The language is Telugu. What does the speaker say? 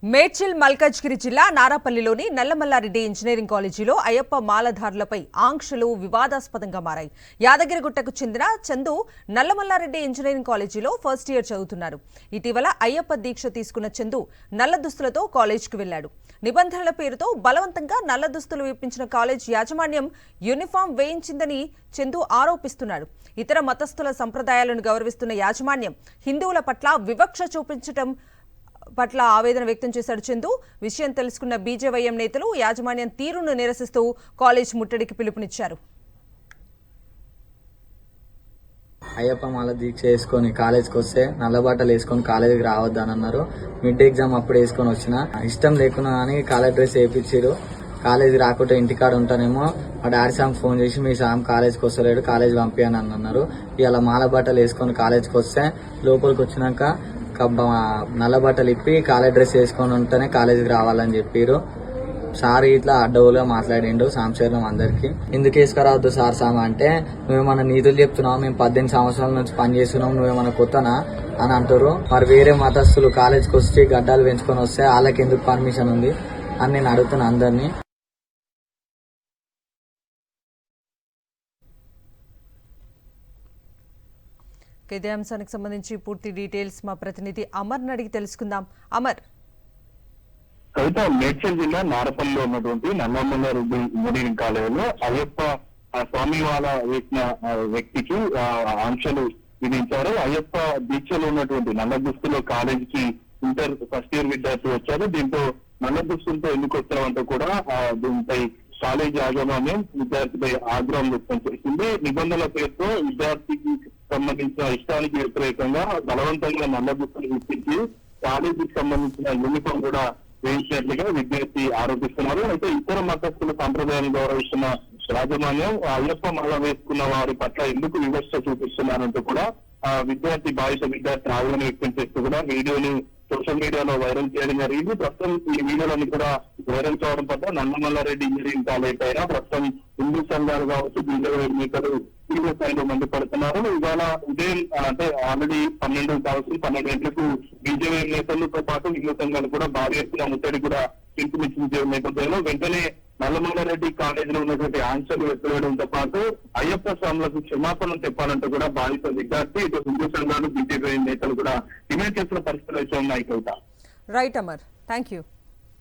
మేడ్చల్ మల్కాజ్గిరి జిల్లా నారాపల్లిలోని నల్లమల్లారెడ్డి ఇంజనీరింగ్ కాలేజీలో అయ్యప్ప మాలధారులపై ఆంక్షలు వివాదాస్పదంగా మారాయి. యాదగిరిగుట్టకు చెందిన చందు నల్లమల్లారెడ్డి ఇంజనీరింగ్ కాలేజీలో ఫస్ట్ ఇయర్ చదువుతున్నారు. ఇటీవల అయ్యప్ప దీక్ష తీసుకున్న చందు నల్ల దుస్తులతో కాలేజీకి వెళ్లాడు. నిబంధనల పేరుతో బలవంతంగా నల్ల దుస్తులు విప్పించిన కాలేజ్ యాజమాన్యం యూనిఫామ్ వేయించిందని చందు ఆరోపిస్తున్నాడు. ఇతర మతస్థుల సంప్రదాయాలను గౌరవిస్తున్న యాజమాన్యం హిందువుల పట్ల వివక్ష చూపించడం పట్ల ఆవేదన వ్యక్తం చేశాడు చందు. విషయం తెలుసుకున్న బీజేవైఎం నేతలు యాజమాన్యం తీరును నిరసిస్తూ కాలేజ్ ముట్టడికి పిలుపునిచ్చారు. అయ్యప్ప మాల దీక్ష వేసుకొని కాలేజ్కి వస్తే నల్లబాటలు వేసుకొని కాలేజీకి రావద్దని అన్నారు. మిడ్ ఎగ్జామ్ అప్పుడు వేసుకొని వచ్చిన ఇష్టం లేకున్నా కానీ కాలేజ్ డ్రెస్ వేయించారు. కాలేజీ రాకుంటే ఇంటికాడ ఉంటానేమో మా డాడీ సామ్ ఫోన్ చేసి మీ సామ్ కాలేజ్కి వస్తలేడు, కాలేజ్ పంపించని అన్నారు. ఇలా మాల బట్టలు వేసుకొని కాలేజ్కి వస్తే లోపలికి వచ్చినాక నల్ల బట్టలు ఇప్పి కాలేజ్ డ్రెస్ వేసుకొని ఉంటేనే కాలేజీకి రావాలని చెప్పారు. సార్ ఇట్లా అడ్డవులుగా మాట్లాడిండు సాంశరణం అందరికి. ఎందుకు వేసుకురావద్దు సార్ సామ అంటే, నువ్వేమన్నా నీతులు చెప్తున్నావు, మేము 18 సంవత్సరాల నుంచి పని చేస్తున్నాం, నువ్వేమన్నా కొత్తనా అని అంటారు. మరి వేరే మతస్థులు కాలేజ్కి వచ్చి గడ్డాలు పెంచుకొని వస్తే వాళ్ళకి ఎందుకు పర్మిషన్ ఉంది అని నేను అడుగుతున్నా అందరినీ. ఇదే అంశానికి సంబంధించి పూర్తి డీటెయిల్స్ మా ప్రతినిధి అమర్ అడిగి తెలుసుకుందాం. అమర్, కవిత, మేడ్చల్ జిల్లా నారపల్లిలో ఉన్నటువంటి నల్లమల్లారెడ్డి ఇంజనీరింగ్ కాలేజీలో అయ్యప్ప స్వామి వాళ్ళ వేసిన వ్యక్తికి ఆంక్షలు విధించారు. అయ్యప్ప దీక్షలో ఉన్నటువంటి నల్ల దుస్తులో కాలేజీకి ఇంటర్ ఫస్ట్ ఇయర్ విద్యార్థి వచ్చారు. దీంతో నల్ల దుస్తులతో ఎందుకు వచ్చారంటూ కూడా దీనిపై కాలేజ్ యాజమాన్యం విద్యార్థిపై ఆగ్రహం వ్యక్తం చేసింది. నిబంధనల పేరుతో విద్యార్థికి సంబంధించిన ఇష్టానికి వ్యతిరేకంగా బలవంతంగా నల్ల దుస్తులు ఇప్పించి కాలేజీకి సంబంధించిన యూనిఫామ్ కూడా వేయించినట్లుగా విద్యార్థి ఆరోపిస్తున్నారు. అయితే ఇతర మతస్థుల సంప్రదాయాన్ని గౌరవిస్తున్న యాజమాన్యం అయ్యప్ప మాల వేసుకున్న వారి పట్ల ఎందుకు వివక్ష చూపిస్తున్నారంటూ కూడా విద్యార్థి బాధిత విద్యార్థి ఆవేదన వ్యక్తం చేస్తూ కూడా వీడియోని సోషల్ మీడియాలో వైరల్ చేయడం జరిగింది. ప్రస్తుతం ఈ వీడియోలన్నీ కూడా వైరల్ కావడం పట్ల నల్లమల్లారెడ్డి ఇంజనీరింగ్ కాలేజ్ పైన ప్రస్తుతం హిందూ సంఘాలు కావచ్చు, బీజేపీ నేతలు తీవ్ర స్థాయిలో మండిపడుతున్నారు. ఇవాళ ఉదయం అంటే ఆల్రెడీ 12 గంటలకు బీజేపీ నేతలతో పాటు హిందూ సంఘాలు కూడా భారీ ఎత్తున ముట్టడి కూడా పిలుపునిచ్చిన నేపథ్యంలో వెంటనే నల్లమల్లారెడ్డి కాలేజీలో ఉన్నటువంటి ఆంక్షలు ఎత్తివేయడంతో పాటు అయ్యప్ప స్వాములకు క్షమాపణలు చెప్పాలంటూ కూడా బాధిత విద్యార్థి ఇటు హిందూ సంఘాలు బీజేపీ నేతలు కూడా డిమాండ్ చేస్తున్న పరిస్థితులు అయితే ఉన్నాయి. Right Amar, thank you.